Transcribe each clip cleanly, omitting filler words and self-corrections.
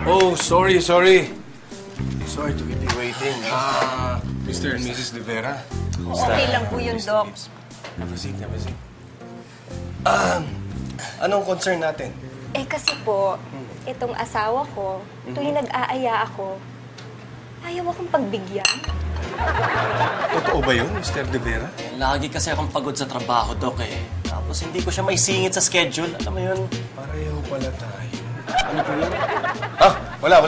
Oh, sorry. Sorry to keep you waiting. Mr. and Mrs. De Vera. Okay lang po yun, Doc. Have a seat. Anong concern natin? Eh kasi po, itong asawa ko, tuwing nag-aaya ako, ayaw akong pagbigyan. Totoo ba yun, Mr. De Vera? Lagi kasi akong pagod sa trabaho, Doc, eh. Tapos hindi ko siya maisingit sa schedule. Alam mo yun? Pareho pala tayo. Ano po yun? Wala.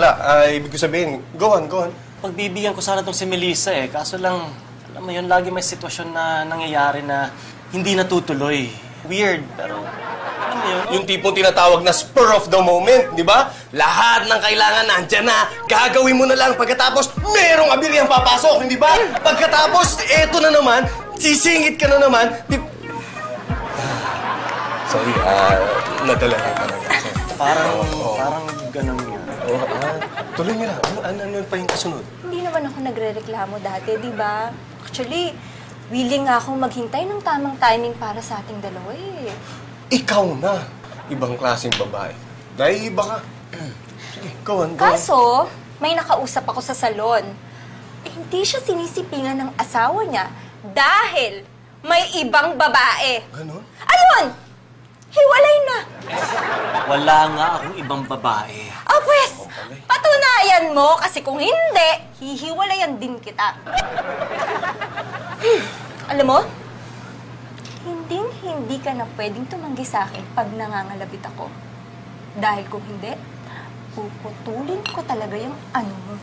Ibig ko sabihin, go on. Pagbibigyan ko sana itong si Melissa, eh. Kaso lang, alam mo yun, lagi may sitwasyon na nangyayari na hindi natutuloy. Weird, pero alam mo yun? Yung tipong tinatawag na spur of the moment, di ba? Lahat ng kailangan nandyan na. Gagawin mo na lang pagkatapos merong abiriyang papasok, hindi ba? Pagkatapos, eto na naman, sisingit ka na naman. Sorry, nadala ka talaga. Parang ganun nga. Tuloy nyo lang. Ano pa yung kasunod? Hindi naman ako nagre-reklamo dati, di ba? Actually, willing nga akong maghintay ng tamang timing para sa ating dalawa eh. Ikaw na. Ibang klaseng babae. Dahil iba ka. Sige, go on. Kaso, may nakausap ako sa salon. Eh, hindi siya sinisipingan ng asawa niya dahil may ibang babae. Ganon? Ayun! Hiwalay na! Wala nga akong ibang babae. Oh, pues! Patunayan mo kasi kung hindi, hihiwalayan din kita. Alam mo, hindi ka na pwedeng tumanggi sa akin pag nangangalabit ako. Dahil kung hindi, puputulin ko talaga yung ano mo.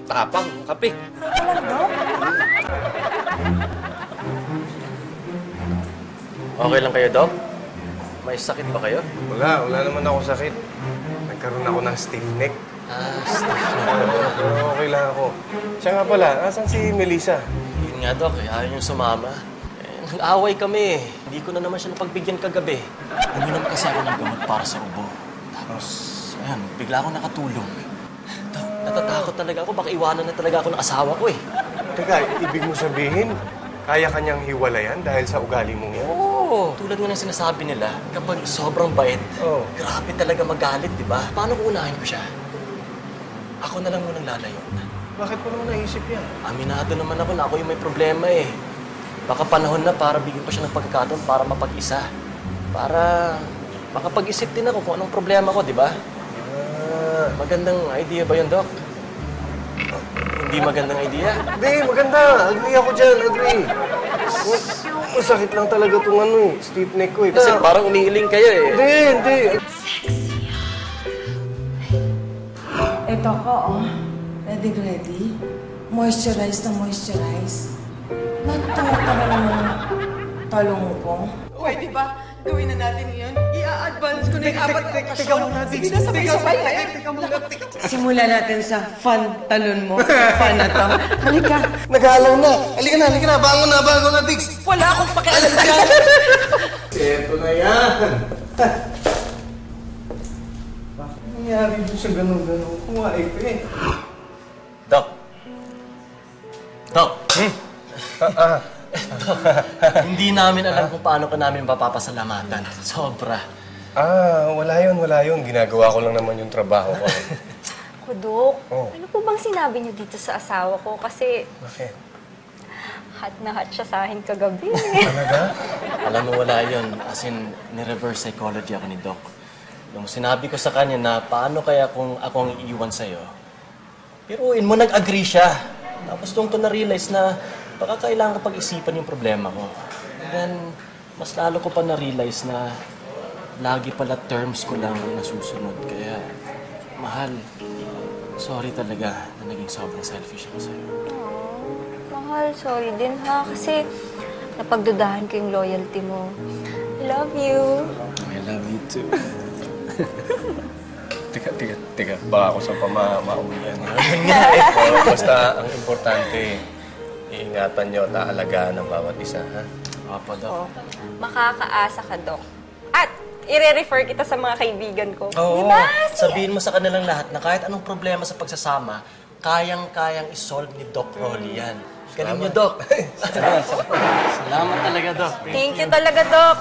Tapang, kape. Teka lang, Dok. Okay lang kayo, Doc? May sakit ba kayo? Wala naman ako sakit. Nagkaroon ako ng stiff neck. Pero okay lang ako. Siya nga pala, asan si Melissa? Yun nga, Doc. Ayaw niyong sumama. Nag-away kami. Hindi ko na naman siya napagbigyan kagabi. Uminom kasi ako ng gamot para sa ubo. Tapos, ayan, bigla ako nakatulong. Doc, natatakot talaga ako. Baka iwanan na talaga ako ng asawa ko eh. Teka, ibig mo sabihin, kaya kanyang hiwalayan dahil sa ugali mong yan? Oo. Tulad nga ng sinasabi nila, kapag sobrang bait, grabe talaga magalit, di ba? Paano ko unahin ko siya? Ako na lang munang lalayo. Bakit mo naman naisip yan? Aminado naman ako na ako yung may problema eh. Baka panahon na para bigyan pa siya ng pagkakataon para mapag-isa. Para makapag-isip din ako kung anong problema ko, di ba? Magandang idea ba yun, Doc? Hindi magandang idea? Hindi, maganda. Agree ako dyan, agree. Masakit lang talaga itong stiff neck ko eh. Kasi parang umiiling kayo eh. Hindi. Ito ko, oh. Ready? Moisturize na moisturize. Nagtata na naman ang talong ko. Pwede ba? Gawin na natin yun. I-a-advance ko na yung apat na okasyon. Sige na, sabay-sabay na yan. Simulan natin sa fun talon mo. Fun na to. Halika. Nag-aalaw na. Halika na. Bangon na, Diggs. Wala akong pakialam dyan. Eto na yan. Bakit nangyari doon sa ganun? Kumain ko eh. Doc. Hindi namin alam kung paano ka namin mapapasalamatan. Sobra. Wala yun. Ginagawa ko lang naman yung trabaho ko. Ako, Dok, ano po bang sinabi niyo dito sa asawa ko? Kasi Bakit? hot na hot siya sa akin kagabi. Talaga? Alam mo, wala yun. As in, ni-reverse psychology ako ni Doc. Nung sinabi ko sa kanya na paano kaya kung ako ang iiwan sa'yo, piruin mo, nag-agree siya. Tapos doon ko na-realize na baka kailangan ko pag-isipan yung problema ko. And then, mas lalo ko pa na-realize na lagi pala terms ko lang nasusunod. Kaya, mahal, sorry talaga na naging sobrang selfish ako sa'yo. Mahal, sorry din ha. Kasi napagdudahan ko yung loyalty mo. I love you. I love you too. Teka. Baka ako sa mauli yan. Basta, ang importante, iingatan nyo at aalagaan ng bawat isa, ha? Opo, Doc. Makakaasa ka, Dok. At i-refer kita sa mga kaibigan ko. Oo. Diba? Sabihin mo sa kanilang lahat na kahit anong problema sa pagsasama, kayang-kayang isolve ni Doc Rolly yan. Galing niyo, Doc. Salamat talaga, Doc. Thank you talaga, Dok.